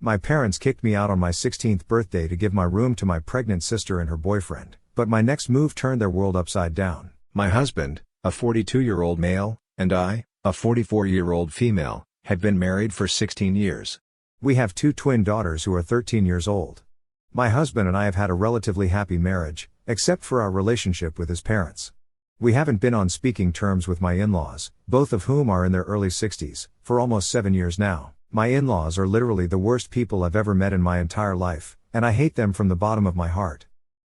My parents kicked me out on my 16th birthday to give my room to my pregnant sister and her boyfriend, but my next move turned their world upside down. My husband, a 42-year-old male, and I, a 44-year-old female, had been married for 16 years. We have 2 twin daughters who are 13 years old. My husband and I have had a relatively happy marriage, except for our relationship with his parents. We haven't been on speaking terms with my in-laws, both of whom are in their early 60s, for almost 7 years now. My in-laws are literally the worst people I've ever met in my entire life, and I hate them from the bottom of my heart.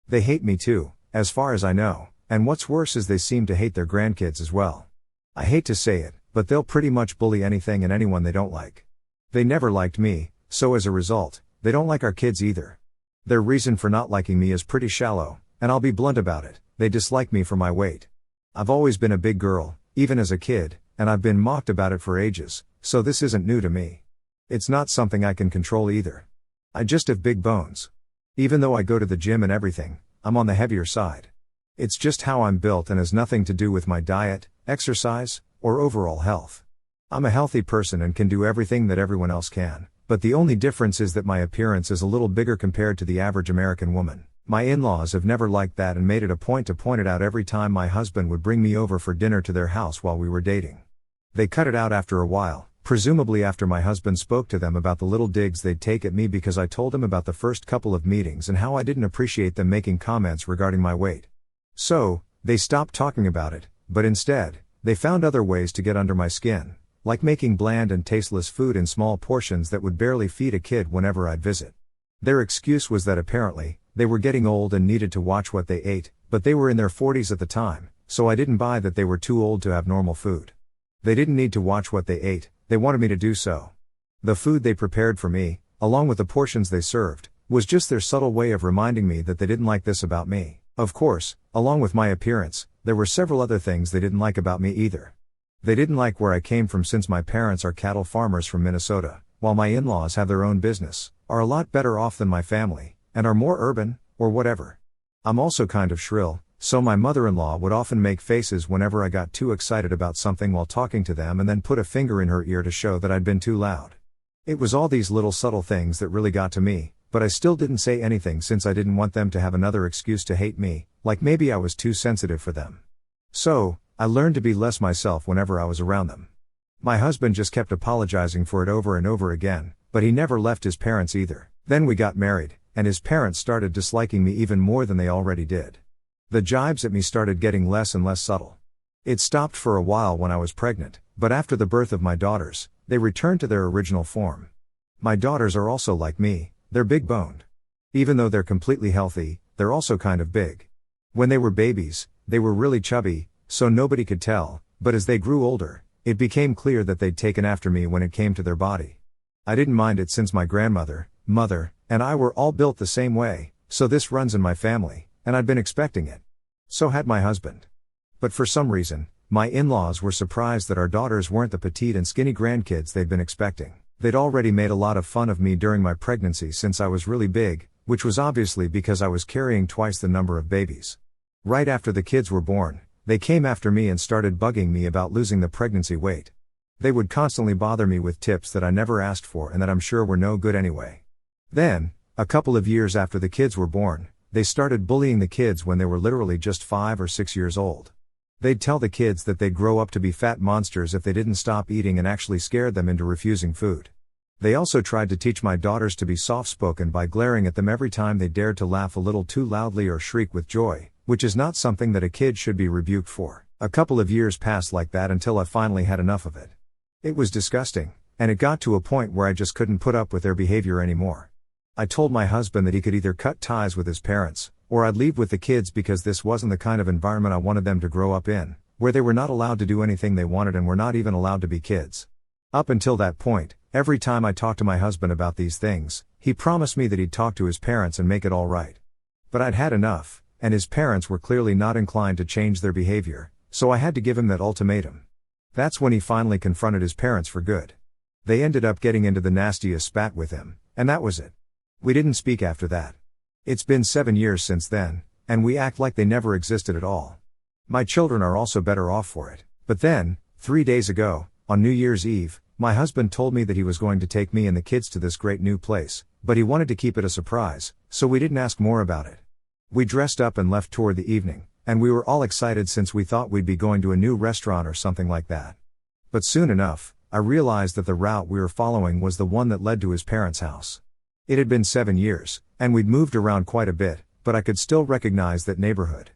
They hate me too, as far as I know, and what's worse is they seem to hate their grandkids as well. I hate to say it, but they'll pretty much bully anything and anyone they don't like. They never liked me, so as a result, they don't like our kids either. Their reason for not liking me is pretty shallow, and I'll be blunt about it, they dislike me for my weight. I've always been a big girl, even as a kid, and I've been mocked about it for ages, so this isn't new to me. It's not something I can control either. I just have big bones. Even though I go to the gym and everything, I'm on the heavier side. It's just how I'm built and has nothing to do with my diet, exercise, or overall health. I'm a healthy person and can do everything that everyone else can, but the only difference is that my appearance is a little bigger compared to the average American woman. My in-laws have never liked that and made it a point to point it out every time my husband would bring me over for dinner to their house while we were dating. They cut it out after a while, presumably after my husband spoke to them about the little digs they'd take at me because I told him about the first couple of meetings and how I didn't appreciate them making comments regarding my weight. So, they stopped talking about it, but instead, they found other ways to get under my skin, like making bland and tasteless food in small portions that would barely feed a kid whenever I'd visit. Their excuse was that apparently, they were getting old and needed to watch what they ate, but they were in their 40s at the time, so I didn't buy that they were too old to have normal food. They didn't need to watch what they ate, they wanted me to do so. The food they prepared for me, along with the portions they served, was just their subtle way of reminding me that they didn't like this about me. Of course, along with my appearance, there were several other things they didn't like about me either. They didn't like where I came from since my parents are cattle farmers from Minnesota, while my in-laws have their own business, are a lot better off than my family, and are more urban, or whatever. I'm also kind of shrill, so my mother-in-law would often make faces whenever I got too excited about something while talking to them and then put a finger in her ear to show that I'd been too loud. It was all these little subtle things that really got to me, but I still didn't say anything since I didn't want them to have another excuse to hate me, like maybe I was too sensitive for them. So, I learned to be less myself whenever I was around them. My husband just kept apologizing for it over and over again, but he never left his parents either. Then we got married, and his parents started disliking me even more than they already did. The jibes at me started getting less and less subtle. It stopped for a while when I was pregnant, but after the birth of my daughters, they returned to their original form. My daughters are also like me, they're big-boned. Even though they're completely healthy, they're also kind of big. When they were babies, they were really chubby, so nobody could tell, but as they grew older, it became clear that they'd taken after me when it came to their body. I didn't mind it since my grandmother, mother, and I were all built the same way, so this runs in my family, and I'd been expecting it. So had my husband. But for some reason, my in-laws were surprised that our daughters weren't the petite and skinny grandkids they'd been expecting. They'd already made a lot of fun of me during my pregnancy since I was really big, which was obviously because I was carrying twice the number of babies. Right after the kids were born, they came after me and started bugging me about losing the pregnancy weight. They would constantly bother me with tips that I never asked for and that I'm sure were no good anyway. Then, a couple of years after the kids were born, they started bullying the kids when they were literally just 5 or 6 years old. They'd tell the kids that they'd grow up to be fat monsters if they didn't stop eating and actually scared them into refusing food. They also tried to teach my daughters to be soft-spoken by glaring at them every time they dared to laugh a little too loudly or shriek with joy, which is not something that a kid should be rebuked for. A couple of years passed like that until I finally had enough of it. It was disgusting, and it got to a point where I just couldn't put up with their behavior anymore. I told my husband that he could either cut ties with his parents, or I'd leave with the kids because this wasn't the kind of environment I wanted them to grow up in, where they were not allowed to do anything they wanted and were not even allowed to be kids. Up until that point, every time I talked to my husband about these things, he promised me that he'd talk to his parents and make it all right. But I'd had enough, and his parents were clearly not inclined to change their behavior, so I had to give him that ultimatum. That's when he finally confronted his parents for good. They ended up getting into the nastiest spat with him, and that was it. We didn't speak after that. It's been 7 years since then, and we act like they never existed at all. My children are also better off for it. But then, 3 days ago, on New Year's Eve, My husband told me that he was going to take me and the kids to this great new place, but he wanted to keep it a surprise, so we didn't ask more about it. We dressed up and left toward the evening, and we were all excited since we thought we'd be going to a new restaurant or something like that. But soon enough, I realized that the route we were following was the one that led to his parents' house. It had been 7 years, and we'd moved around quite a bit, but I could still recognize that neighborhood.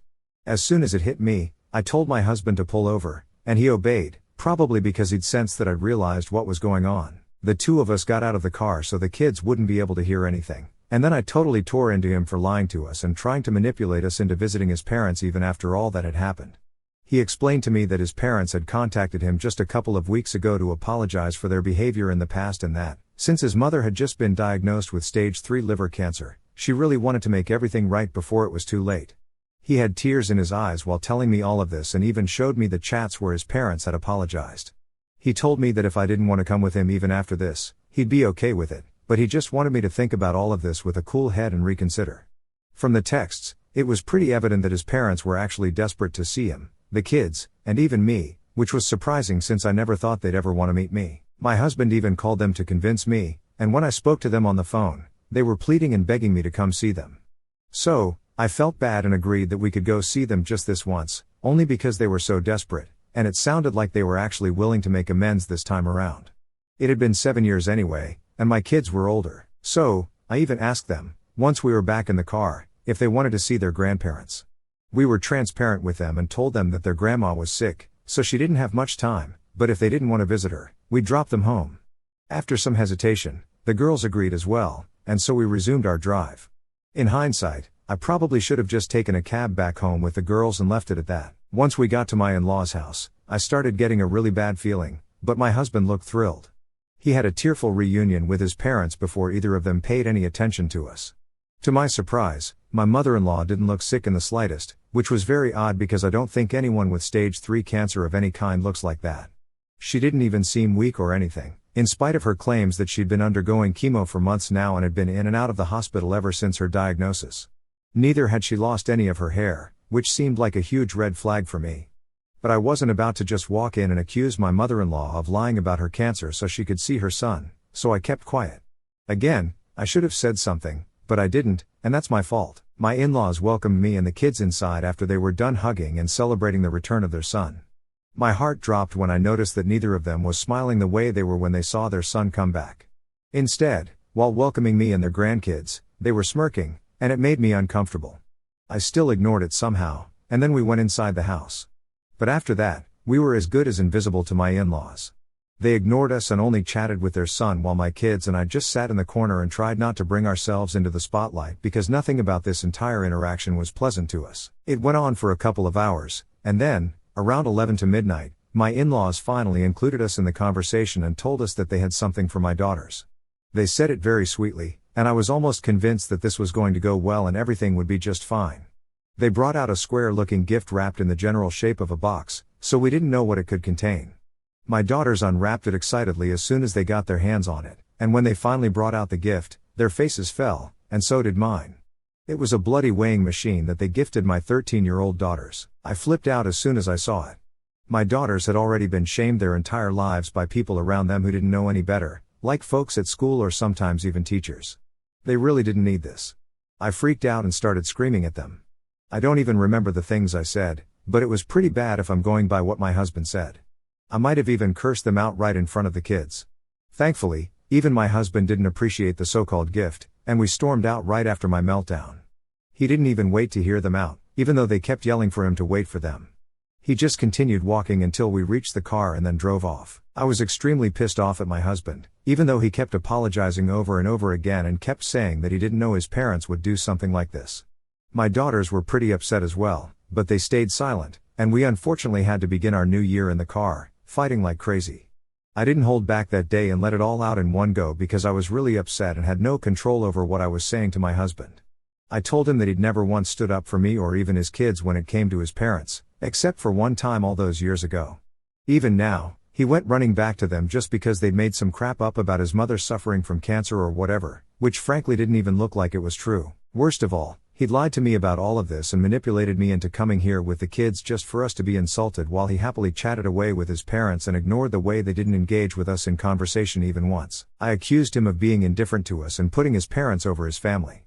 As soon as it hit me, I told my husband to pull over, and he obeyed, probably because he'd sensed that I'd realized what was going on. The two of us got out of the car so the kids wouldn't be able to hear anything, and then I totally tore into him for lying to us and trying to manipulate us into visiting his parents even after all that had happened. He explained to me that his parents had contacted him just a couple of weeks ago to apologize for their behavior in the past and that, since his mother had just been diagnosed with stage 3 liver cancer, she really wanted to make everything right before it was too late. He had tears in his eyes while telling me all of this and even showed me the chats where his parents had apologized. He told me that if I didn't want to come with him even after this, he'd be okay with it, but he just wanted me to think about all of this with a cool head and reconsider. From the texts, it was pretty evident that his parents were actually desperate to see him, the kids, and even me, which was surprising since I never thought they'd ever want to meet me. My husband even called them to convince me, and when I spoke to them on the phone, they were pleading and begging me to come see them. So, I felt bad and agreed that we could go see them just this once, only because they were so desperate, and it sounded like they were actually willing to make amends this time around. It had been 7 years anyway, and my kids were older, so, I even asked them, once we were back in the car, if they wanted to see their grandparents. We were transparent with them and told them that their grandma was sick, so she didn't have much time, but if they didn't want to visit her, we'd drop them home. After some hesitation, the girls agreed as well, and so we resumed our drive. In hindsight, I probably should have just taken a cab back home with the girls and left it at that. Once we got to my in-laws' house, I started getting a really bad feeling, but my husband looked thrilled. He had a tearful reunion with his parents before either of them paid any attention to us. To my surprise, my mother-in-law didn't look sick in the slightest, which was very odd because I don't think anyone with stage 3 cancer of any kind looks like that. She didn't even seem weak or anything, in spite of her claims that she'd been undergoing chemo for months now and had been in and out of the hospital ever since her diagnosis. Neither had she lost any of her hair, which seemed like a huge red flag for me. But I wasn't about to just walk in and accuse my mother-in-law of lying about her cancer so she could see her son, so I kept quiet. Again, I should have said something, but I didn't, and that's my fault. My in-laws welcomed me and the kids inside after they were done hugging and celebrating the return of their son. My heart dropped when I noticed that neither of them was smiling the way they were when they saw their son come back. Instead, while welcoming me and their grandkids, they were smirking, and it made me uncomfortable. I still ignored it somehow, and then we went inside the house. But after that, we were as good as invisible to my in-laws. They ignored us and only chatted with their son while my kids and I just sat in the corner and tried not to bring ourselves into the spotlight because nothing about this entire interaction was pleasant to us. It went on for a couple of hours, and then, around 11 to midnight, my in-laws finally included us in the conversation and told us that they had something for my daughters. They said it very sweetly, and I was almost convinced that this was going to go well and everything would be just fine. They brought out a square-looking gift wrapped in the general shape of a box, so we didn't know what it could contain. My daughters unwrapped it excitedly as soon as they got their hands on it, and when they finally brought out the gift, their faces fell, and so did mine. It was a bloody weighing machine that they gifted my 13-year-old daughters. I flipped out as soon as I saw it. My daughters had already been shamed their entire lives by people around them who didn't know any better, like folks at school or sometimes even teachers. They really didn't need this. I freaked out and started screaming at them. I don't even remember the things I said, but it was pretty bad if I'm going by what my husband said. I might have even cursed them out right in front of the kids. Thankfully, even my husband didn't appreciate the so-called gift, and we stormed out right after my meltdown. He didn't even wait to hear them out, even though they kept yelling for him to wait for them. He just continued walking until we reached the car and then drove off. I was extremely pissed off at my husband, even though he kept apologizing over and over again and kept saying that he didn't know his parents would do something like this. My daughters were pretty upset as well, but they stayed silent, and we unfortunately had to begin our new year in the car, fighting like crazy. I didn't hold back that day and let it all out in one go because I was really upset and had no control over what I was saying to my husband. I told him that he'd never once stood up for me or even his kids when it came to his parents, except for one time all those years ago. Even now, he went running back to them just because they'd made some crap up about his mother suffering from cancer or whatever, which frankly didn't even look like it was true. Worst of all, He'd lied to me about all of this and manipulated me into coming here with the kids just for us to be insulted, while he happily chatted away with his parents and ignored the way they didn't engage with us in conversation even once. I accused him of being indifferent to us and putting his parents over his family.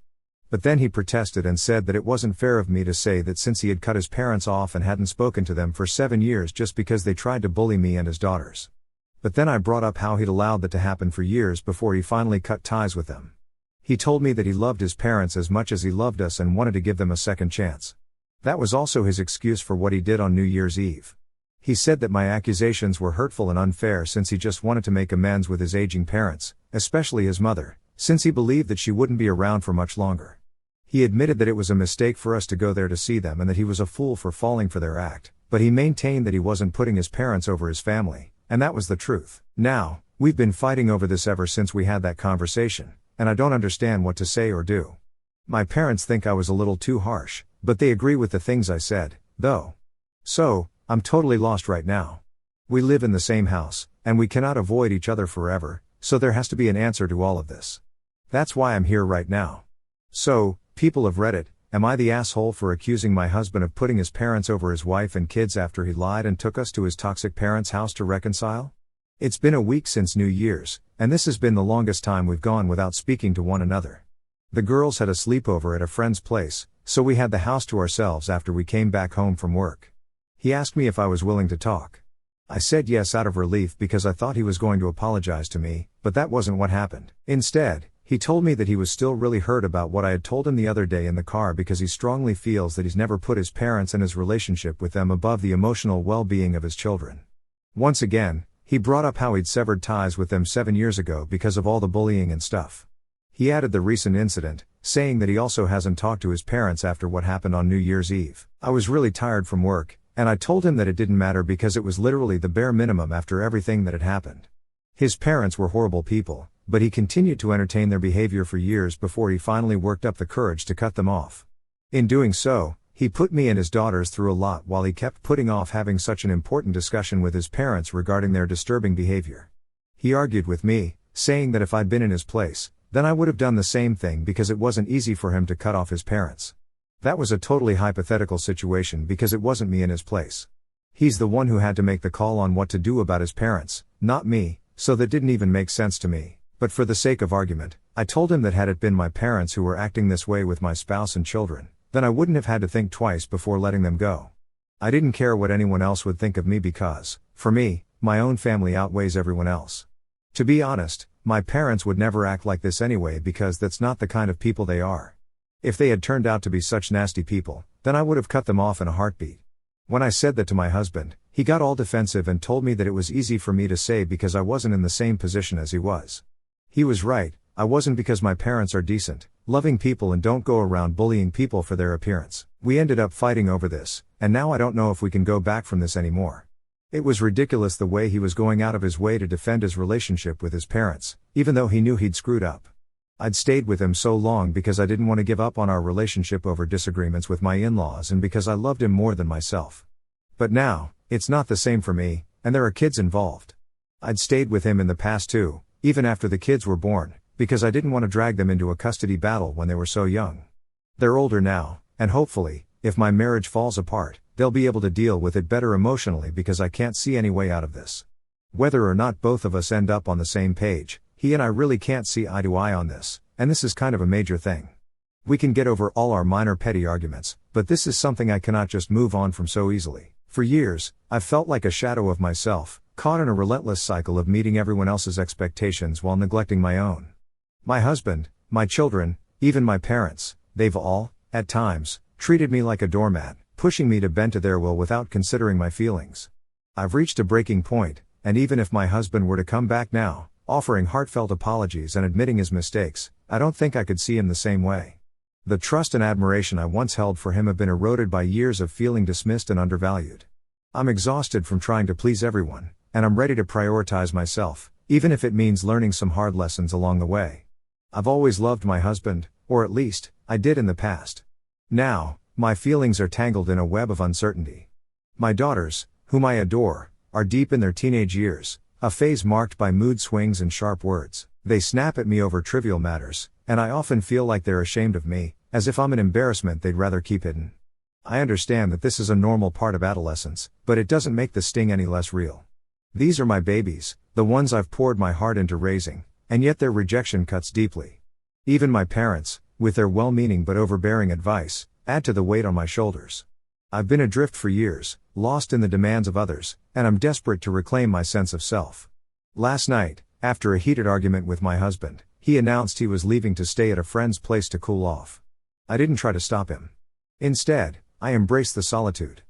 But then he protested and said that it wasn't fair of me to say that since he had cut his parents off and hadn't spoken to them for 7 years just because they tried to bully me and his daughters. But then I brought up how he'd allowed that to happen for years before he finally cut ties with them. He told me that he loved his parents as much as he loved us and wanted to give them a second chance. That was also his excuse for what he did on New Year's Eve. He said that my accusations were hurtful and unfair since he just wanted to make amends with his aging parents, especially his mother, since he believed that she wouldn't be around for much longer. He admitted that it was a mistake for us to go there to see them and that he was a fool for falling for their act, but he maintained that he wasn't putting his parents over his family, and that was the truth. Now, we've been fighting over this ever since we had that conversation, and I don't understand what to say or do. My parents think I was a little too harsh, but they agree with the things I said, though. So, I'm totally lost right now. We live in the same house, and we cannot avoid each other forever, so there has to be an answer to all of this. That's why I'm here right now. So, people of Reddit, am I the asshole for accusing my husband of putting his parents over his wife and kids after he lied and took us to his toxic parents' house to reconcile? It's been a week since New Year's, and this has been the longest time we've gone without speaking to one another. The girls had a sleepover at a friend's place, so we had the house to ourselves after we came back home from work. He asked me if I was willing to talk. I said yes out of relief because I thought he was going to apologize to me, but that wasn't what happened. Instead, he told me that he was still really hurt about what I had told him the other day in the car because he strongly feels that he's never put his parents and his relationship with them above the emotional well-being of his children. Once again, he brought up how he'd severed ties with them 7 years ago because of all the bullying and stuff. He added the recent incident, saying that he also hasn't talked to his parents after what happened on New Year's Eve. I was really tired from work, and I told him that it didn't matter because it was literally the bare minimum after everything that had happened. His parents were horrible people, but he continued to entertain their behavior for years before he finally worked up the courage to cut them off. In doing so, he put me and his daughters through a lot while he kept putting off having such an important discussion with his parents regarding their disturbing behavior. He argued with me, saying that if I'd been in his place, then I would have done the same thing because it wasn't easy for him to cut off his parents. That was a totally hypothetical situation because it wasn't me in his place. He's the one who had to make the call on what to do about his parents, not me, so that didn't even make sense to me. But for the sake of argument, I told him that had it been my parents who were acting this way with my spouse and children, then I wouldn't have had to think twice before letting them go. I didn't care what anyone else would think of me because, for me, my own family outweighs everyone else. To be honest, my parents would never act like this anyway because that's not the kind of people they are. If they had turned out to be such nasty people, then I would have cut them off in a heartbeat. When I said that to my husband, he got all defensive and told me that it was easy for me to say because I wasn't in the same position as he was. He was right, I wasn't because my parents are decent, loving people and don't go around bullying people for their appearance. We ended up fighting over this, and now I don't know if we can go back from this anymore. It was ridiculous the way he was going out of his way to defend his relationship with his parents, even though he knew he'd screwed up. I'd stayed with him so long because I didn't want to give up on our relationship over disagreements with my in-laws and because I loved him more than myself. But now, it's not the same for me, and there are kids involved. I'd stayed with him in the past too, even after the kids were born, because I didn't want to drag them into a custody battle when they were so young. They're older now, and hopefully, if my marriage falls apart, they'll be able to deal with it better emotionally because I can't see any way out of this. Whether or not both of us end up on the same page, he and I really can't see eye to eye on this, and this is kind of a major thing. We can get over all our minor petty arguments, but this is something I cannot just move on from so easily. For years, I've felt like a shadow of myself, caught in a relentless cycle of meeting everyone else's expectations while neglecting my own. My husband, my children, even my parents, they've all, at times, treated me like a doormat, pushing me to bend to their will without considering my feelings. I've reached a breaking point, and even if my husband were to come back now, offering heartfelt apologies and admitting his mistakes, I don't think I could see him the same way. The trust and admiration I once held for him have been eroded by years of feeling dismissed and undervalued. I'm exhausted from trying to please everyone, and I'm ready to prioritize myself, even if it means learning some hard lessons along the way. I've always loved my husband, or at least, I did in the past. Now, my feelings are tangled in a web of uncertainty. My daughters, whom I adore, are deep in their teenage years, a phase marked by mood swings and sharp words. They snap at me over trivial matters, and I often feel like they're ashamed of me, As if I'm an embarrassment they'd rather keep hidden. I understand that this is a normal part of adolescence, but it doesn't make the sting any less real. These are my babies, the ones I've poured my heart into raising, and yet their rejection cuts deeply. Even my parents, with their well-meaning but overbearing advice, add to the weight on my shoulders. I've been adrift for years, lost in the demands of others, and I'm desperate to reclaim my sense of self. Last night, after a heated argument with my husband, he announced he was leaving to stay at a friend's place to cool off. I didn't try to stop him. Instead, I embraced the solitude.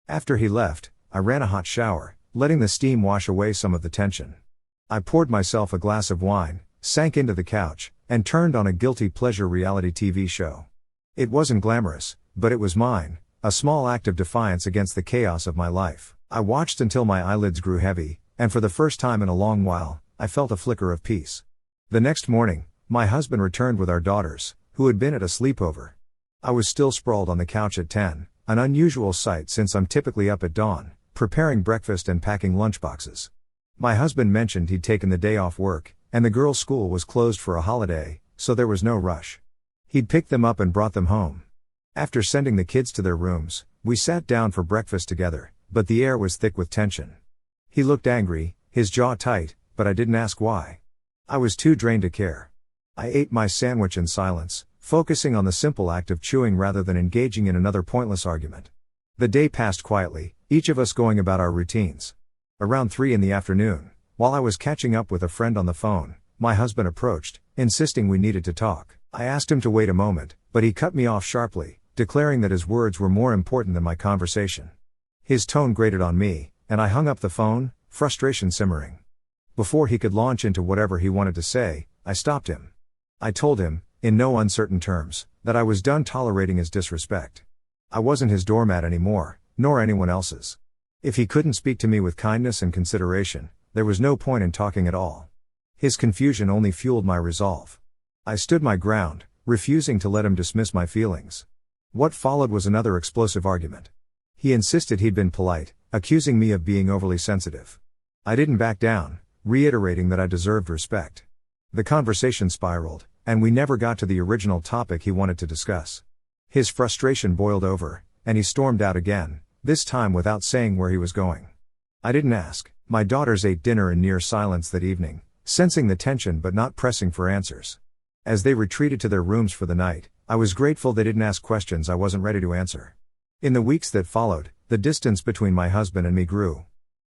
After he left, I ran a hot shower, letting the steam wash away some of the tension. I poured myself a glass of wine, sank into the couch, and turned on a guilty pleasure reality TV show. It wasn't glamorous, but it was mine, a small act of defiance against the chaos of my life. I watched until my eyelids grew heavy, and for the first time in a long while, I felt a flicker of peace. The next morning, my husband returned with our daughters, who had been at a sleepover. I was still sprawled on the couch at 10, an unusual sight since I'm typically up at dawn, preparing breakfast and packing lunchboxes. My husband mentioned he'd taken the day off work, and the girls' school was closed for a holiday, so there was no rush. He'd picked them up and brought them home. After sending the kids to their rooms, we sat down for breakfast together, but the air was thick with tension. He looked angry, his jaw tight, but I didn't ask why. I was too drained to care. I ate my sandwich in silence, focusing on the simple act of chewing rather than engaging in another pointless argument. The day passed quietly, each of us going about our routines. Around 3 in the afternoon, while I was catching up with a friend on the phone, my husband approached, insisting we needed to talk. I asked him to wait a moment, but he cut me off sharply, declaring that his words were more important than my conversation. His tone grated on me, and I hung up the phone, frustration simmering. Before he could launch into whatever he wanted to say, I stopped him. I told him, in no uncertain terms, that I was done tolerating his disrespect. I wasn't his doormat anymore, nor anyone else's. If he couldn't speak to me with kindness and consideration, there was no point in talking at all. His confusion only fueled my resolve. I stood my ground, refusing to let him dismiss my feelings. What followed was another explosive argument. He insisted he'd been polite, accusing me of being overly sensitive. I didn't back down, reiterating that I deserved respect. The conversation spiraled, and we never got to the original topic he wanted to discuss. His frustration boiled over, and he stormed out again, this time without saying where he was going. I didn't ask. My daughters ate dinner in near silence that evening, sensing the tension but not pressing for answers. As they retreated to their rooms for the night, I was grateful they didn't ask questions I wasn't ready to answer. In the weeks that followed, the distance between my husband and me grew.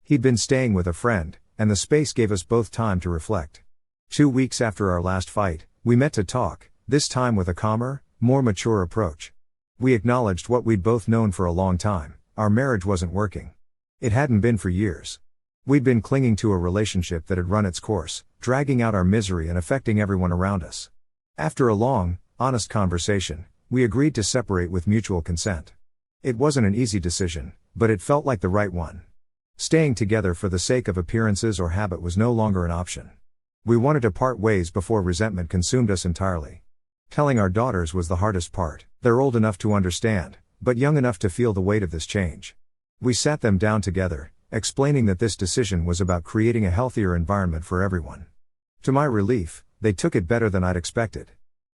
He'd been staying with a friend, and the space gave us both time to reflect. 2 weeks after our last fight, we met to talk, this time with a calmer, more mature approach. We acknowledged what we'd both known for a long time: our marriage wasn't working. It hadn't been for years. We'd been clinging to a relationship that had run its course, dragging out our misery and affecting everyone around us. After a long, honest conversation, we agreed to separate with mutual consent. It wasn't an easy decision, but it felt like the right one. Staying together for the sake of appearances or habit was no longer an option. We wanted to part ways before resentment consumed us entirely. Telling our daughters was the hardest part. They're old enough to understand, but young enough to feel the weight of this change. We sat them down together, explaining that this decision was about creating a healthier environment for everyone. To my relief, they took it better than I'd expected.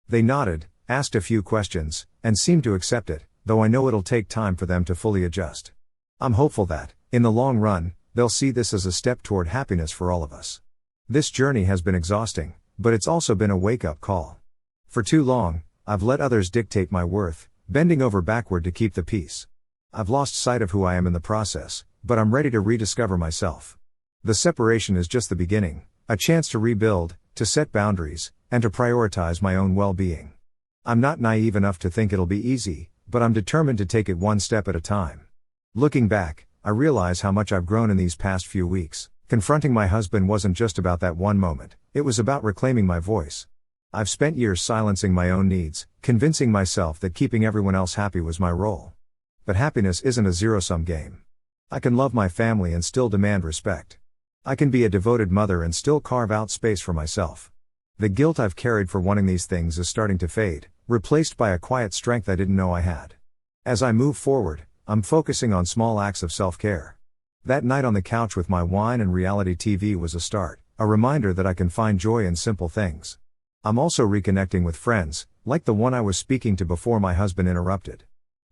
They nodded, asked a few questions, and seemed to accept it, though I know it'll take time for them to fully adjust. I'm hopeful that, in the long run, they'll see this as a step toward happiness for all of us. This journey has been exhausting, but it's also been a wake-up call. For too long, I've let others dictate my worth, bending over backward to keep the peace. I've lost sight of who I am in the process, but I'm ready to rediscover myself. The separation is just the beginning, a chance to rebuild, to set boundaries, and to prioritize my own well-being. I'm not naive enough to think it'll be easy, but I'm determined to take it one step at a time. Looking back, I realize how much I've grown in these past few weeks. Confronting my husband wasn't just about that one moment, it was about reclaiming my voice. I've spent years silencing my own needs, convincing myself that keeping everyone else happy was my role. But happiness isn't a zero-sum game. I can love my family and still demand respect. I can be a devoted mother and still carve out space for myself. The guilt I've carried for wanting these things is starting to fade, replaced by a quiet strength I didn't know I had. As I move forward, I'm focusing on small acts of self-care. That night on the couch with my wine and reality TV was a start, a reminder that I can find joy in simple things. I'm also reconnecting with friends, like the one I was speaking to before my husband interrupted.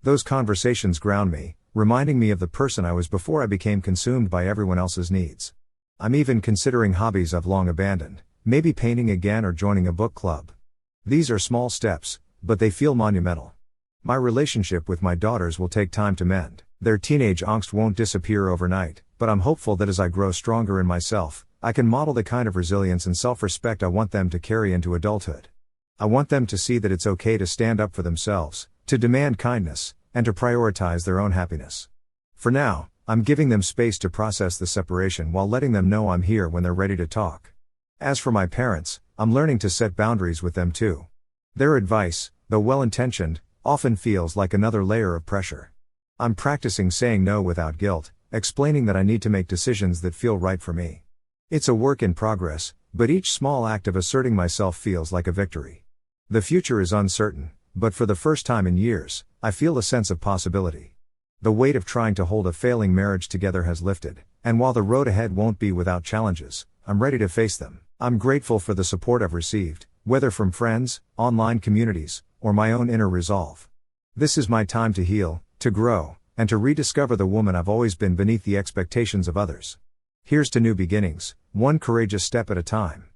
Those conversations ground me, reminding me of the person I was before I became consumed by everyone else's needs. I'm even considering hobbies I've long abandoned, maybe painting again or joining a book club. These are small steps, but they feel monumental. My relationship with my daughters will take time to mend. Their teenage angst won't disappear overnight, but I'm hopeful that as I grow stronger in myself, I can model the kind of resilience and self-respect I want them to carry into adulthood. I want them to see that it's okay to stand up for themselves, to demand kindness, and to prioritize their own happiness. For now, I'm giving them space to process the separation while letting them know I'm here when they're ready to talk. As for my parents, I'm learning to set boundaries with them too. Their advice, though well-intentioned, often feels like another layer of pressure. I'm practicing saying no without guilt, explaining that I need to make decisions that feel right for me. It's a work in progress, but each small act of asserting myself feels like a victory. The future is uncertain, but for the first time in years, I feel a sense of possibility. The weight of trying to hold a failing marriage together has lifted, and while the road ahead won't be without challenges, I'm ready to face them. I'm grateful for the support I've received, whether from friends, online communities, or my own inner resolve. This is my time to heal, to grow, and to rediscover the woman I've always been beneath the expectations of others. Here's to new beginnings, one courageous step at a time.